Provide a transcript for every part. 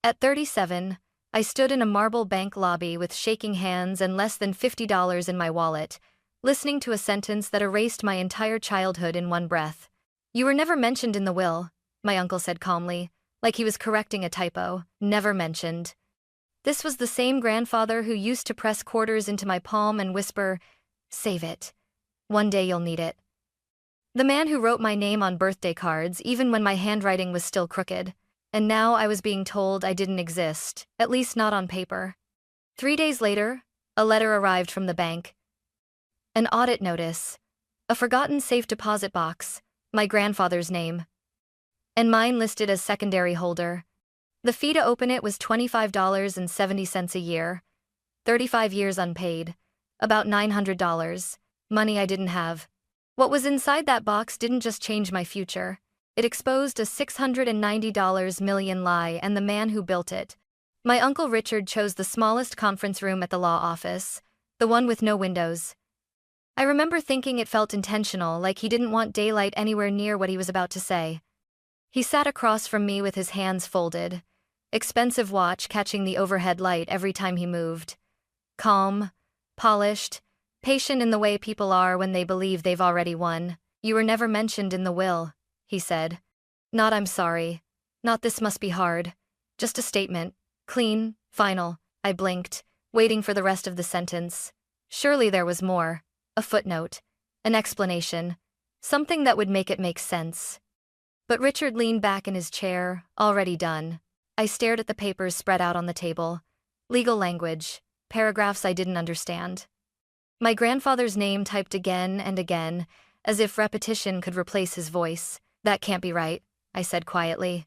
At 37, I stood in a marble bank lobby with shaking hands and less than $50 in my wallet, listening to a sentence that erased my entire childhood in one breath. "You were never mentioned in the will," my uncle said calmly, like he was correcting a typo. Never mentioned. This was the same grandfather who used to press quarters into my palm and whisper, "Save it. One day you'll need it." The man who wrote my name on birthday cards even when my handwriting was still crooked. And now I was being told I didn't exist, at least not on paper. 3 days later, a letter arrived from the bank. An audit notice. A forgotten safe deposit box, my grandfather's name. And mine listed as secondary holder. The fee to open it was $25.70 a year. 35 years unpaid. About $900. Money I didn't have. What was inside that box didn't just change my future. It exposed a $690 million lie and the man who built it. My Uncle Richard chose the smallest conference room at the law office, the one with no windows. I remember thinking it felt intentional, like he didn't want daylight anywhere near what he was about to say. He sat across from me with his hands folded, expensive watch catching the overhead light every time he moved. Calm, polished, patient in the way people are when they believe they've already won. "You were never mentioned in the will," he said. "Not I'm sorry. Not this must be hard. Just a statement. Clean, final." I blinked, waiting for the rest of the sentence. Surely there was more. A footnote. An explanation. Something that would make it make sense. But Richard leaned back in his chair, already done. I stared at the papers spread out on the table. Legal language. Paragraphs I didn't understand. My grandfather's name typed again and again, as if repetition could replace his voice. "That can't be right," I said quietly.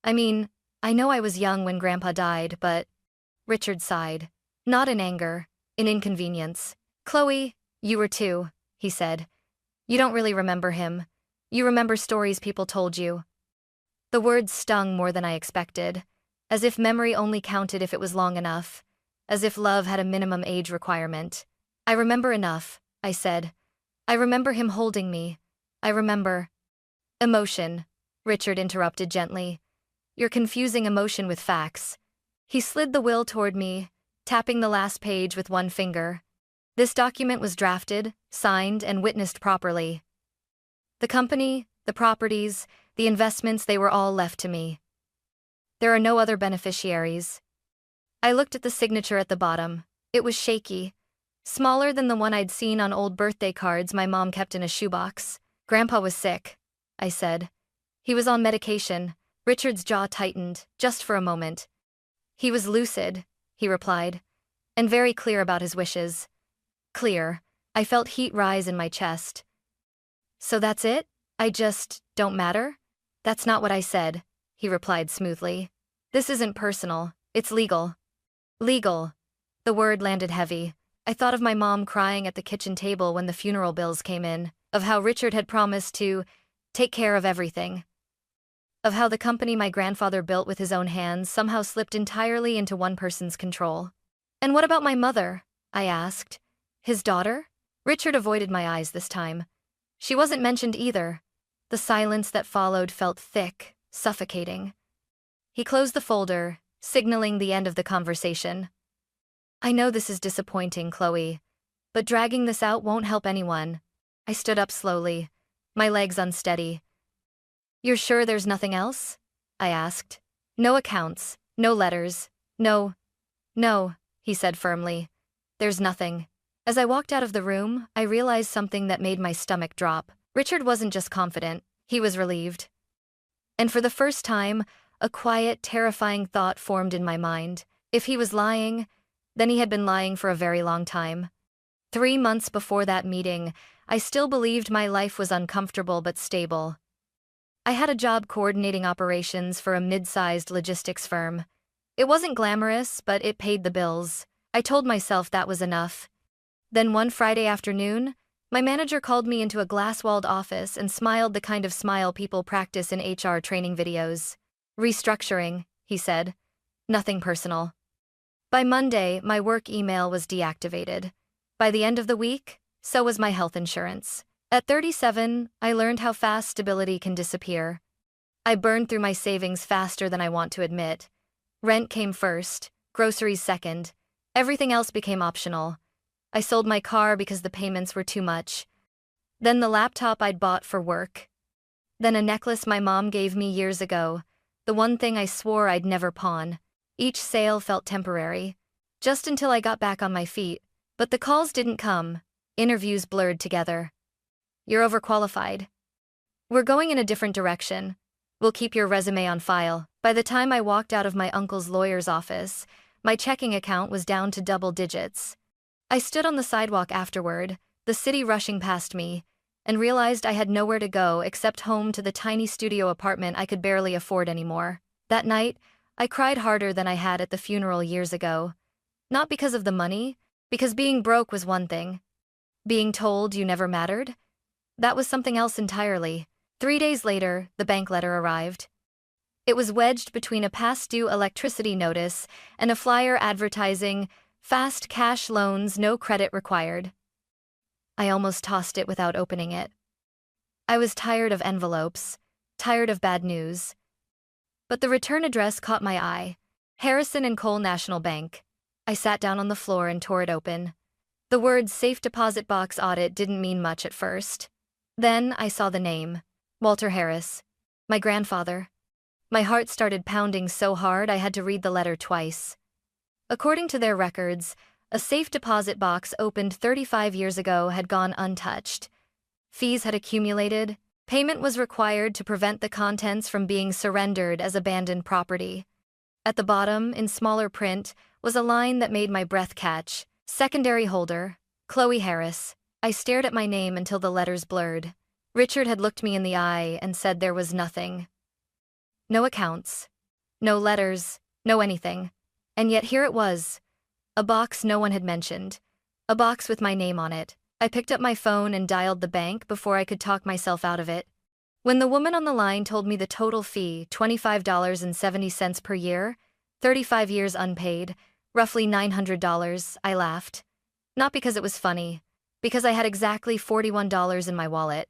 "I mean, I know I was young when Grandpa died, but..." Richard sighed. Not in anger, in inconvenience. "Chloe, you were too," he said. "You don't really remember him. You remember stories people told you." The words stung more than I expected, as if memory only counted if it was long enough, as if love had a minimum age requirement. "I remember enough," I said. "I remember him holding me. I remember..." "Emotion," Richard interrupted gently. "You're confusing emotion with facts." He slid the will toward me, tapping the last page with one finger. "This document was drafted, signed, and witnessed properly. The company, the properties, the investments, they were all left to me. There are no other beneficiaries." I looked at the signature at the bottom. It was shaky, smaller than the one I'd seen on old birthday cards my mom kept in a shoebox. "Grandpa was sick," I said. "He was on medication." Richard's jaw tightened, just for a moment. "He was lucid," he replied, "and very clear about his wishes." Clear. I felt heat rise in my chest. "So that's it? I just don't matter?" "That's not what I said," he replied smoothly. "This isn't personal, it's legal." Legal. The word landed heavy. I thought of my mom crying at the kitchen table when the funeral bills came in, of how Richard had promised to take care of everything, of how the company my grandfather built with his own hands somehow slipped entirely into one person's control. "And what about my mother?" I asked. "His daughter?" Richard avoided my eyes this time. "She wasn't mentioned either." The silence that followed felt thick, suffocating. He closed the folder, signaling the end of the conversation. "I know this is disappointing, Chloe, but dragging this out won't help anyone." I stood up slowly, my legs unsteady. "You're sure there's nothing else?" I asked. "No accounts, no letters, no..." "No," he said firmly. "There's nothing." As I walked out of the room, I realized something that made my stomach drop. Richard wasn't just confident, he was relieved. And for the first time, a quiet, terrifying thought formed in my mind. If he was lying, then he had been lying for a very long time. 3 months before that meeting, I still believed my life was uncomfortable but stable. I had a job coordinating operations for a mid-sized logistics firm. It wasn't glamorous, but it paid the bills. I told myself that was enough. Then one Friday afternoon, my manager called me into a glass-walled office and smiled the kind of smile people practice in HR training videos. "Restructuring," he said. "Nothing personal." By Monday, my work email was deactivated. By the end of the week, so was my health insurance. At 37, I learned how fast stability can disappear. I burned through my savings faster than I want to admit. Rent came first, groceries second. Everything else became optional. I sold my car because the payments were too much. Then the laptop I'd bought for work. Then a necklace my mom gave me years ago, the one thing I swore I'd never pawn. Each sale felt temporary, just until I got back on my feet. But the calls didn't come. Interviews blurred together. You're overqualified. We're going in a different direction. We'll keep your resume on file. By the time I walked out of my uncle's lawyer's office, my checking account was down to double digits. I stood on the sidewalk afterward, the city rushing past me, and realized I had nowhere to go except home to the tiny studio apartment I could barely afford anymore. That night, I cried harder than I had at the funeral years ago. Not because of the money, because being broke was one thing. Being told you never mattered? That was something else entirely. 3 days later, the bank letter arrived. It was wedged between a past-due electricity notice and a flyer advertising fast cash loans, no credit required. I almost tossed it without opening it. I was tired of envelopes, tired of bad news. But the return address caught my eye. Harrison and Cole National Bank. I sat down on the floor and tore it open. The words safe deposit box audit didn't mean much at first. Then I saw the name. Walter Harris. My grandfather. My heart started pounding so hard I had to read the letter twice. According to their records, a safe deposit box opened 35 years ago had gone untouched. Fees had accumulated. Payment was required to prevent the contents from being surrendered as abandoned property. At the bottom, in smaller print, was a line that made my breath catch. Secondary holder, Chloe Harris. I stared at my name until the letters blurred. Richard had looked me in the eye and said there was nothing. No accounts. No letters. No anything. And yet here it was. A box no one had mentioned. A box with my name on it. I picked up my phone and dialed the bank before I could talk myself out of it. When the woman on the line told me the total fee, $25.70 per year, 35 years unpaid, roughly $900, I laughed. Not because it was funny, because I had exactly $41 in my wallet.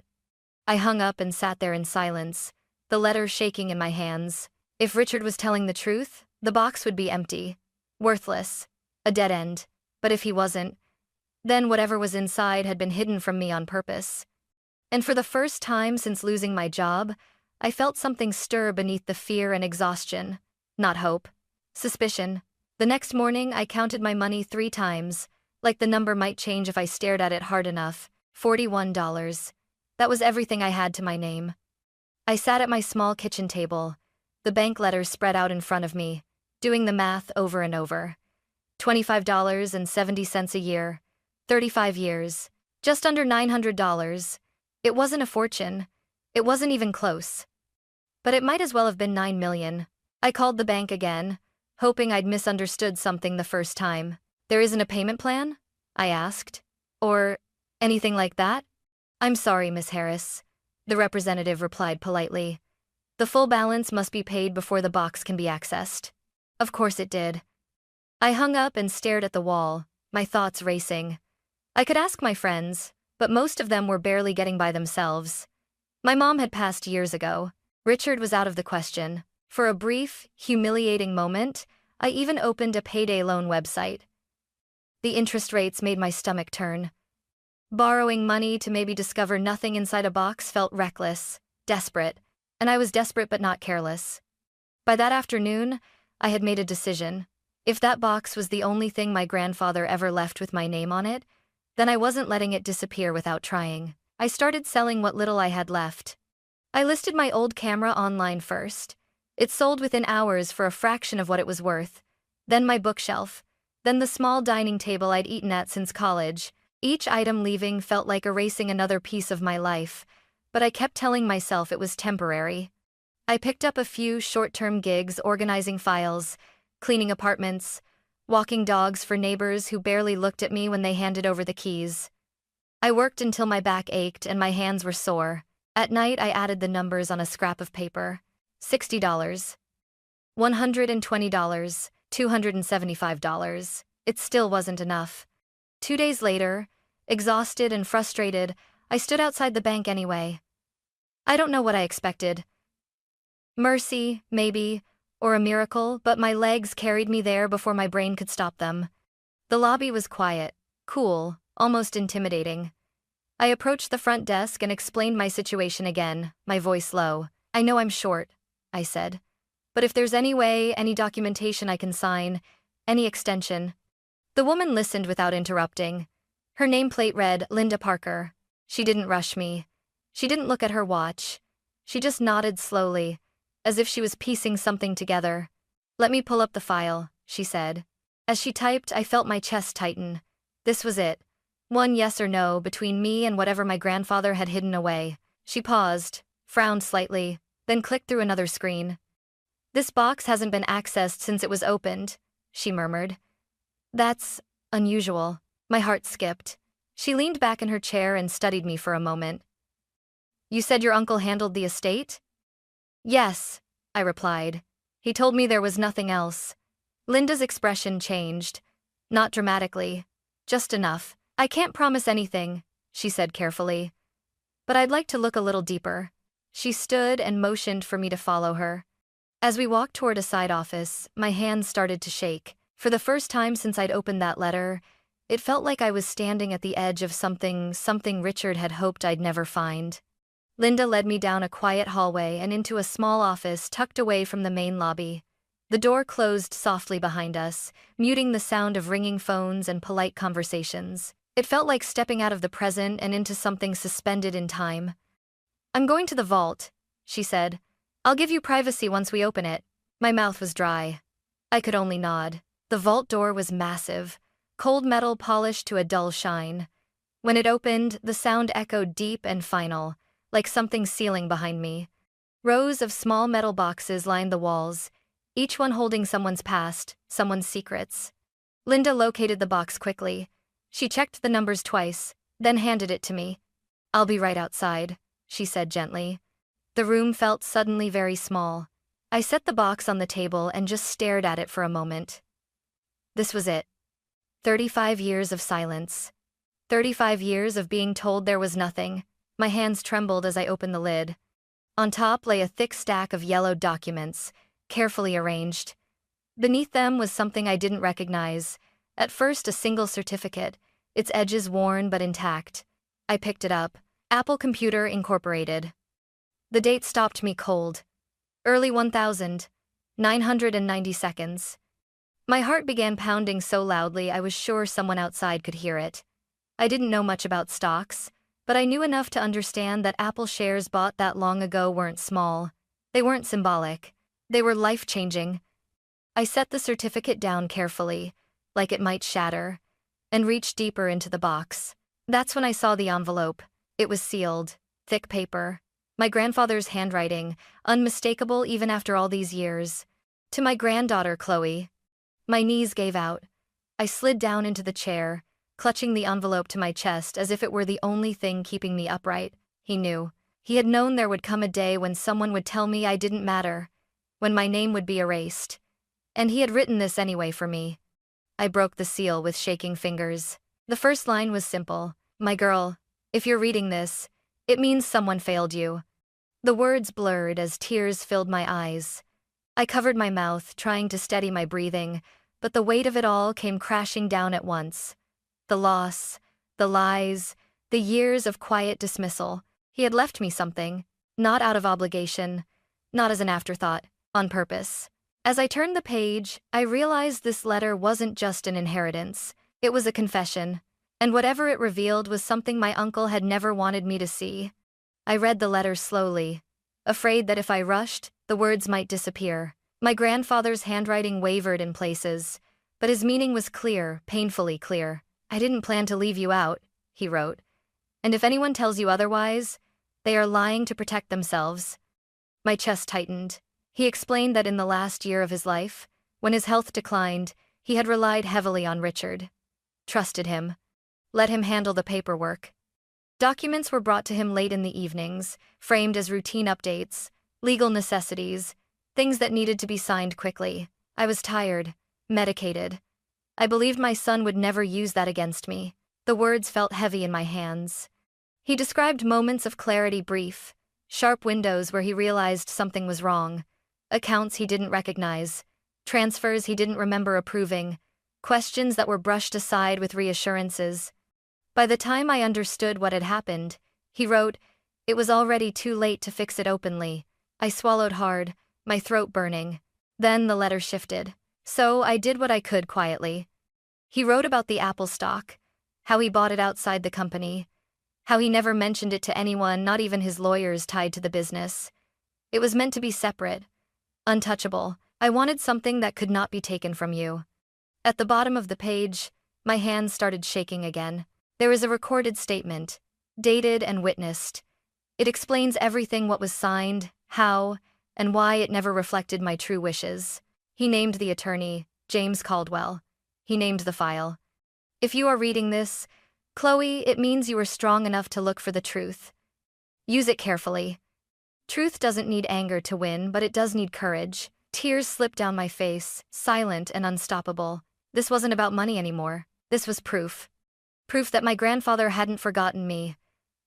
I hung up and sat there in silence, the letter shaking in my hands. If Richard was telling the truth, the box would be empty, worthless, a dead end. But if he wasn't, then whatever was inside had been hidden from me on purpose. And for the first time since losing my job, I felt something stir beneath the fear and exhaustion. Not hope. Suspicion. The next morning, I counted my money 3 times, like the number might change if I stared at it hard enough. $41. That was everything I had to my name. I sat at my small kitchen table, the bank letters spread out in front of me, doing the math over and over. $25.70 a year. 35 years. Just under $900. It wasn't a fortune. It wasn't even close. But it might as well have been $9 million. I called the bank again, hoping I'd misunderstood something the first time. There isn't a payment plan? I asked. Or anything like that? I'm sorry, Miss Harris. The representative replied politely. The full balance must be paid before the box can be accessed. Of course it did. I hung up and stared at the wall, my thoughts racing. I could ask my friends, but most of them were barely getting by themselves. My mom had passed years ago. Richard was out of the question. For a brief, humiliating moment, I even opened a payday loan website. The interest rates made my stomach turn. Borrowing money to maybe discover nothing inside a box felt reckless, desperate, and I was desperate but not careless. By that afternoon, I had made a decision. If that box was the only thing my grandfather ever left with my name on it, then I wasn't letting it disappear without trying. I started selling what little I had left. I listed my old camera online first. It sold within hours for a fraction of what it was worth. Then my bookshelf. Then the small dining table I'd eaten at since college. Each item leaving felt like erasing another piece of my life, but I kept telling myself it was temporary. I picked up a few short-term gigs organizing files, cleaning apartments, walking dogs for neighbors who barely looked at me when they handed over the keys. I worked until my back ached and my hands were sore. At night, I added the numbers on a scrap of paper. $60. $120. $275. It still wasn't enough. 2 days later, exhausted and frustrated, I stood outside the bank anyway. I don't know what I expected. Mercy, maybe, or a miracle, but my legs carried me there before my brain could stop them. The lobby was quiet, cool, almost intimidating. I approached the front desk and explained my situation again, my voice low. "I know I'm short," I said. "But if there's any way, any documentation I can sign, any extension." The woman listened without interrupting. Her nameplate read, Linda Parker. She didn't rush me. She didn't look at her watch. She just nodded slowly, as if she was piecing something together. "Let me pull up the file," she said. As she typed, I felt my chest tighten. This was it. One yes or no between me and whatever my grandfather had hidden away. She paused, frowned slightly, then clicked through another screen. "This box hasn't been accessed since it was opened," she murmured. "That's unusual." My heart skipped. She leaned back in her chair and studied me for a moment. "You said your uncle handled the estate?" "Yes," I replied. "He told me there was nothing else." Linda's expression changed. Not dramatically, just enough. "I can't promise anything," she said carefully. "But I'd like to look a little deeper." She stood and motioned for me to follow her. As we walked toward a side office, my hands started to shake. For the first time since I'd opened that letter, it felt like I was standing at the edge of something Richard had hoped I'd never find. Linda led me down a quiet hallway and into a small office tucked away from the main lobby. The door closed softly behind us, muting the sound of ringing phones and polite conversations. It felt like stepping out of the present and into something suspended in time. "I'm going to the vault," she said. "I'll give you privacy once we open it." My mouth was dry. I could only nod. The vault door was massive, cold metal polished to a dull shine. When it opened, the sound echoed deep and final, like something sealing behind me. Rows of small metal boxes lined the walls, each one holding someone's past, someone's secrets. Linda located the box quickly. She checked the numbers twice, then handed it to me. "I'll be right outside," she said gently. The room felt suddenly very small. I set the box on the table and just stared at it for a moment. This was it. 35 years of silence. 35 years of being told there was nothing. My hands trembled as I opened the lid. On top lay a thick stack of yellowed documents, carefully arranged. Beneath them was something I didn't recognize. At first, a single certificate, its edges worn but intact. I picked it up. Apple Computer Incorporated. The date stopped me cold. Early 1000, 990 seconds. My heart began pounding so loudly I was sure someone outside could hear it. I didn't know much about stocks, but I knew enough to understand that Apple shares bought that long ago weren't small. They weren't symbolic. They were life-changing. I set the certificate down carefully, like it might shatter, and reached deeper into the box. That's when I saw the envelope. It was sealed, thick paper. My grandfather's handwriting, unmistakable even after all these years. "To my granddaughter, Chloe." My knees gave out. I slid down into the chair, clutching the envelope to my chest as if it were the only thing keeping me upright. He knew. He had known there would come a day when someone would tell me I didn't matter, when my name would be erased. And he had written this anyway for me. I broke the seal with shaking fingers. The first line was simple. "My girl, if you're reading this, it means someone failed you." The words blurred as tears filled my eyes. I covered my mouth, trying to steady my breathing, but the weight of it all came crashing down at once. The loss, the lies, the years of quiet dismissal. He had left me something, not out of obligation, not as an afterthought, on purpose. As I turned the page, I realized this letter wasn't just an inheritance. It was a confession, and whatever it revealed was something my uncle had never wanted me to see. I read the letter slowly, afraid that if I rushed, the words might disappear. My grandfather's handwriting wavered in places, but his meaning was clear, painfully clear. "I didn't plan to leave you out," he wrote. "And if anyone tells you otherwise, they are lying to protect themselves." My chest tightened. He explained that in the last year of his life, when his health declined, he had relied heavily on Richard. Trusted him. Let him handle the paperwork. Documents were brought to him late in the evenings, framed as routine updates, legal necessities, things that needed to be signed quickly. I was tired, medicated. I believed my son would never use that against me. The words felt heavy in my hands. He described moments of clarity brief, sharp windows where he realized something was wrong, accounts he didn't recognize, transfers he didn't remember approving, questions that were brushed aside with reassurances. By the time I understood what had happened, he wrote, it was already too late to fix it openly. I swallowed hard, my throat burning. Then the letter shifted. So I did what I could quietly. He wrote about the Apple stock, how he bought it outside the company, how he never mentioned it to anyone, not even his lawyers tied to the business. It was meant to be separate, untouchable. I wanted something that could not be taken from you. At the bottom of the page, my hands started shaking again. There is a recorded statement, dated and witnessed. It explains everything, what was signed, how, and why it never reflected my true wishes. He named the attorney, James Caldwell. He named the file. If you are reading this, Chloe, it means you are strong enough to look for the truth. Use it carefully. Truth doesn't need anger to win, but it does need courage. Tears slipped down my face, silent and unstoppable. This wasn't about money anymore. This was proof. Proof that my grandfather hadn't forgotten me.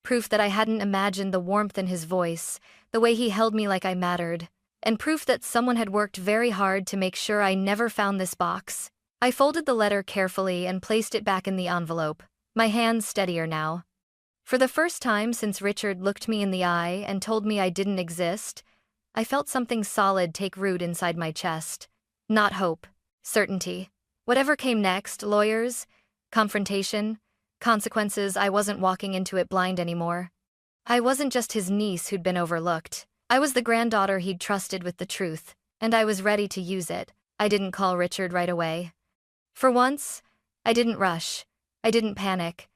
Proof that I hadn't imagined the warmth in his voice, the way he held me like I mattered. And proof that someone had worked very hard to make sure I never found this box. I folded the letter carefully and placed it back in the envelope, my hands steadier now. For the first time since Richard looked me in the eye and told me I didn't exist, I felt something solid take root inside my chest. Not hope, certainty. Whatever came next, lawyers, confrontation, consequences, I wasn't walking into it blind anymore. I wasn't just his niece who'd been overlooked. I was the granddaughter he'd trusted with the truth, and I was ready to use it. I didn't call Richard right away. For once, I didn't rush. I didn't panic.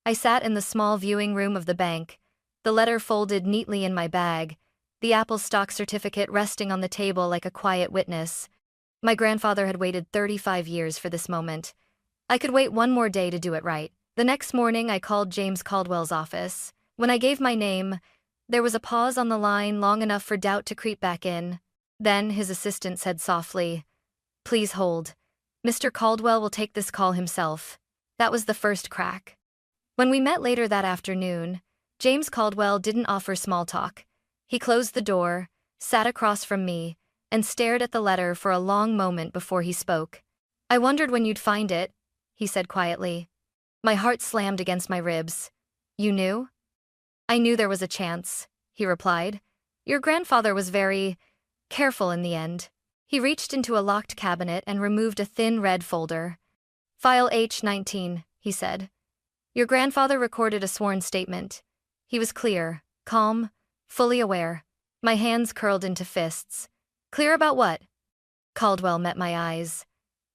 I sat in the small viewing room of the bank, the letter folded neatly in my bag, the Apple stock certificate resting on the table like a quiet witness. My grandfather had waited 35 years for this moment. I could wait one more day to do it right. The next morning, I called James Caldwell's office. When I gave my name, there was a pause on the line long enough for doubt to creep back in. Then his assistant said softly, "Please hold. Mr. Caldwell will take this call himself." That was the first crack. When we met later that afternoon, James Caldwell didn't offer small talk. He closed the door, sat across from me, and stared at the letter for a long moment before he spoke. "I wondered when you'd find it," he said quietly. My heart slammed against my ribs. "You knew?" "I knew there was a chance," he replied. "Your grandfather was very careful in the end." He reached into a locked cabinet and removed a thin red folder. "File H-19, he said. "Your grandfather recorded a sworn statement. He was clear, calm, fully aware." My hands curled into fists. "Clear about what?" Caldwell met my eyes.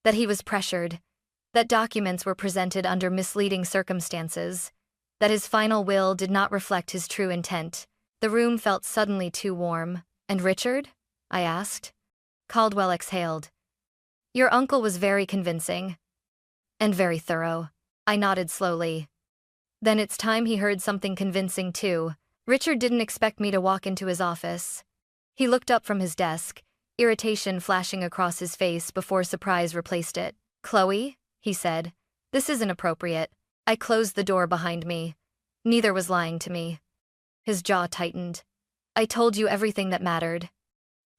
That he was pressured. That documents were presented under misleading circumstances. That his final will did not reflect his true intent. The room felt suddenly too warm. "And Richard?" I asked. Caldwell exhaled. "Your uncle was very convincing. And very thorough." I nodded slowly. Then it's time he heard something convincing too. Richard didn't expect me to walk into his office. He looked up from his desk, irritation flashing across his face before surprise replaced it. "Chloe," he said, "this isn't appropriate." I closed the door behind me. Neither was lying to me. His jaw tightened. "I told you everything that mattered."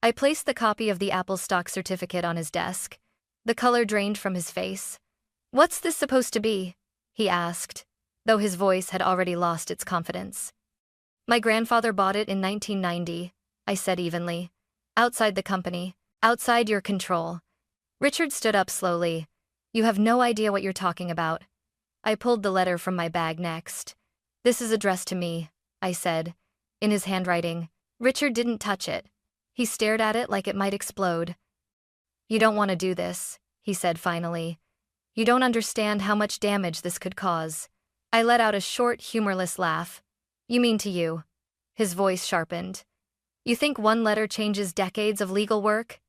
I placed the copy of the Apple stock certificate on his desk. The color drained from his face. "What's this supposed to be?" he asked, though his voice had already lost its confidence. "My grandfather bought it in 1990, I said evenly. "Outside the company, outside your control." Richard stood up slowly. "You have no idea what you're talking about." I pulled the letter from my bag next. "This is addressed to me," I said, in his handwriting. Richard didn't touch it. He stared at it like it might explode. "You don't want to do this," he said finally. "You don't understand how much damage this could cause." I let out a short, humorless laugh. "You mean to you?" His voice sharpened. "You think one letter changes decades of legal work?"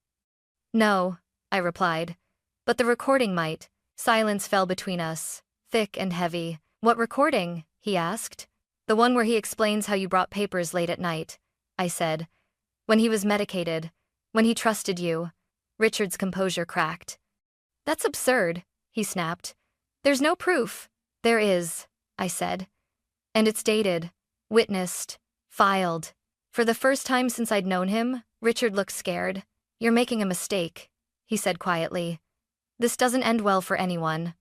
"No," I replied. "But the recording might." Silence fell between us, thick and heavy. "What recording?" he asked. "The one where he explains how you brought papers late at night," I said. "When he was medicated, when he trusted you." Richard's composure cracked. "That's absurd," he snapped. "There's no proof." "There is," I said. "And it's dated, witnessed, filed." For the first time since I'd known him, Richard looked scared. "You're making a mistake," he said quietly. "This doesn't end well for anyone."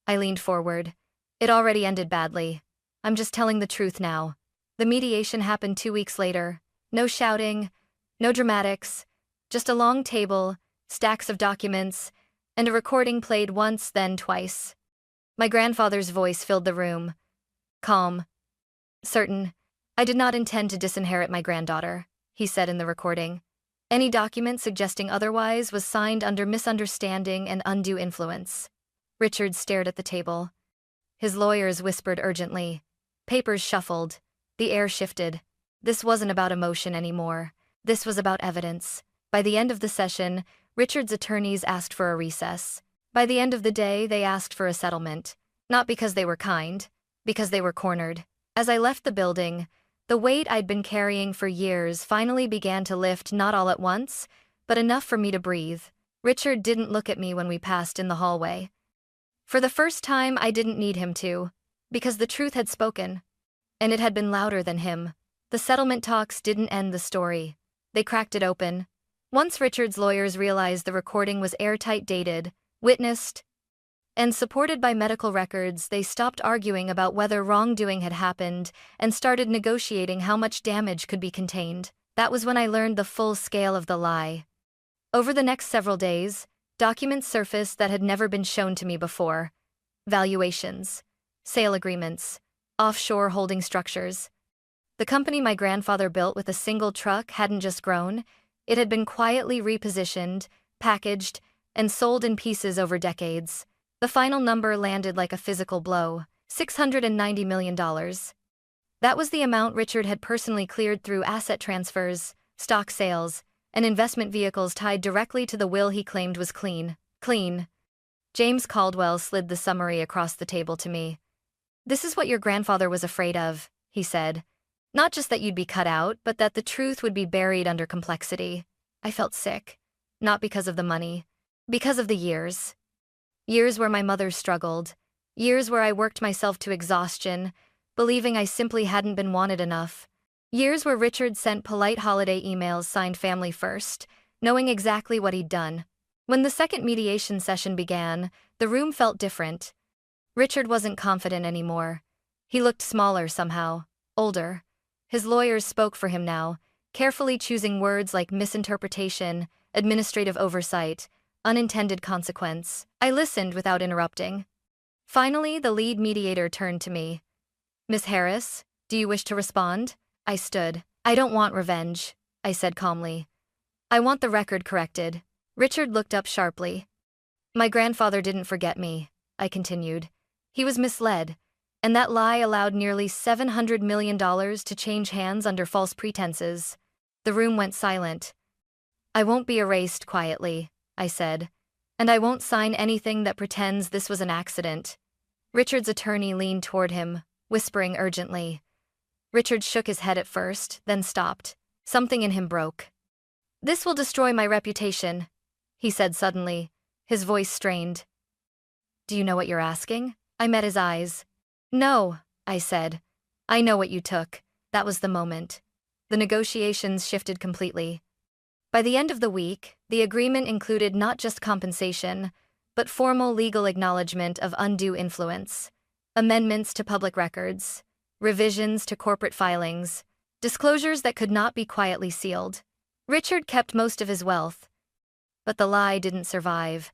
I leaned forward. "It already ended badly. I'm just telling the truth now." The mediation happened 2 weeks later. No shouting, no dramatics, just a long table, stacks of documents, and a recording played once, then twice. My grandfather's voice filled the room. Calm. Certain. "I did not intend to disinherit my granddaughter," he said in the recording. "Any document suggesting otherwise was signed under misunderstanding and undue influence." Richard stared at the table. His lawyers whispered urgently. Papers shuffled. The air shifted. This wasn't about emotion anymore. This was about evidence. By the end of the session, Richard's attorneys asked for a recess. By the end of the day, they asked for a settlement. Not because they were kind, because they were cornered. As I left the building, the weight I'd been carrying for years finally began to lift, not all at once, but enough for me to breathe. Richard didn't look at me when we passed in the hallway. For the first time, I didn't need him to, because the truth had spoken. And it had been louder than him. The settlement talks didn't end the story. They cracked it open. Once Richard's lawyers realized the recording was airtight, dated, witnessed, and supported by medical records, they stopped arguing about whether wrongdoing had happened and started negotiating how much damage could be contained. That was when I learned the full scale of the lie. Over the next several days, documents surfaced that had never been shown to me before. Valuations, sale agreements, offshore holding structures. The company my grandfather built with a single truck hadn't just grown, it had been quietly repositioned, packaged, and sold in pieces over decades. The final number landed like a physical blow: $690 million. That was the amount Richard had personally cleared through asset transfers, stock sales, and investment vehicles tied directly to the will he claimed was clean. Clean. James Caldwell slid the summary across the table to me. "This is what your grandfather was afraid of," he said. "Not just that you'd be cut out, but that the truth would be buried under complexity." I felt sick. Not because of the money. Because of the years. Years where my mother struggled. Years where I worked myself to exhaustion, believing I simply hadn't been wanted enough. Years where Richard sent polite holiday emails signed family first, knowing exactly what he'd done. When the second mediation session began, the room felt different. Richard wasn't confident anymore. He looked smaller somehow, older. His lawyers spoke for him now, carefully choosing words like misinterpretation, administrative oversight, unintended consequence. I listened without interrupting. Finally, the lead mediator turned to me. "Miss Harris, do you wish to respond?" I stood. "I don't want revenge," I said calmly. "I want the record corrected." Richard looked up sharply. "My grandfather didn't forget me," I continued. "He was misled, and that lie allowed nearly $700 million to change hands under false pretenses." The room went silent. "I won't be erased quietly," I said, "and I won't sign anything that pretends this was an accident." Richard's attorney leaned toward him, whispering urgently. Richard shook his head at first, then stopped. Something in him broke. "This will destroy my reputation," he said suddenly, his voice strained. "Do you know what you're asking?" I met his eyes. "No," I said. "I know what you took." That was the moment. The negotiations shifted completely. By the end of the week, the agreement included not just compensation, but formal legal acknowledgement of undue influence, amendments to public records, revisions to corporate filings, disclosures that could not be quietly sealed. Richard kept most of his wealth. But the lie didn't survive.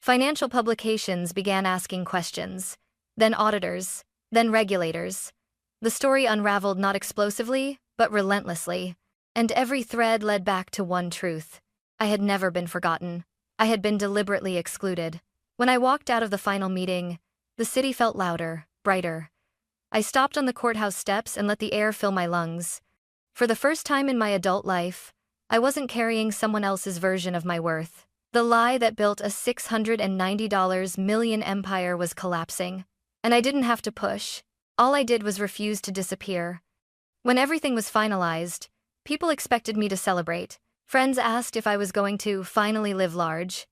Financial publications began asking questions, then auditors, then regulators. The story unraveled not explosively, but relentlessly, and every thread led back to one truth. I had never been forgotten. I had been deliberately excluded. When I walked out of the final meeting, the city felt louder, brighter. I stopped on the courthouse steps and let the air fill my lungs. For the first time in my adult life, I wasn't carrying someone else's version of my worth. The lie that built a $690 million empire was collapsing. And I didn't have to push. All I did was refuse to disappear. When everything was finalized, people expected me to celebrate. Friends asked if I was going to finally live large.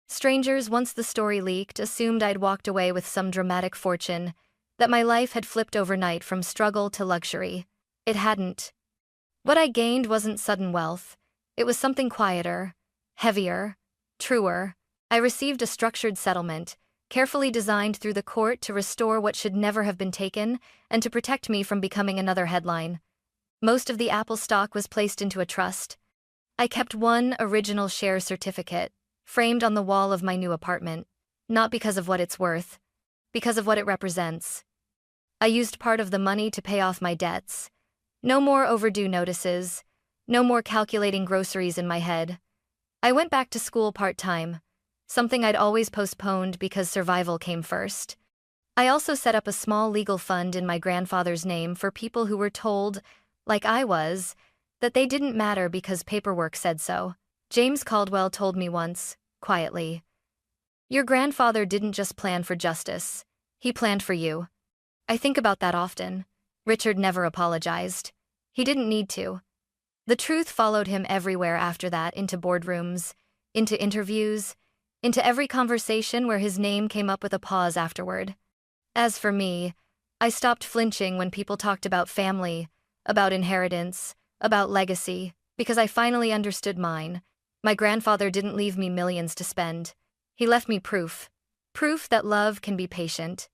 Strangers, once the story leaked, assumed I'd walked away with some dramatic fortune, that my life had flipped overnight from struggle to luxury. It hadn't. What I gained wasn't sudden wealth. It was something quieter, heavier, truer. I received a structured settlement, carefully designed through the court to restore what should never have been taken and to protect me from becoming another headline. Most of the Apple stock was placed into a trust. I kept one original share certificate, framed on the wall of my new apartment, not because of what it's worth, because of what it represents. I used part of the money to pay off my debts. No more overdue notices, no more calculating groceries in my head. I went back to school part-time, something I'd always postponed because survival came first. I also set up a small legal fund in my grandfather's name for people who were told, like I was, that they didn't matter because paperwork said so. James Caldwell told me once, quietly, "Your grandfather didn't just plan for justice, he planned for you." I think about that often. Richard never apologized. He didn't need to. The truth followed him everywhere after that, into boardrooms, into interviews, into every conversation where his name came up with a pause afterward. As for me, I stopped flinching when people talked about family, about inheritance, about legacy, because I finally understood mine. My grandfather didn't leave me millions to spend. He left me proof. Proof that love can be patient.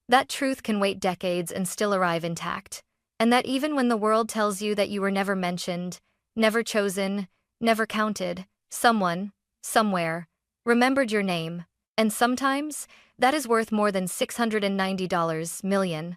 That truth can wait decades and still arrive intact. And that even when the world tells you that you were never mentioned, never chosen, never counted, someone, somewhere, remembered your name. And sometimes, that is worth more than $690 million.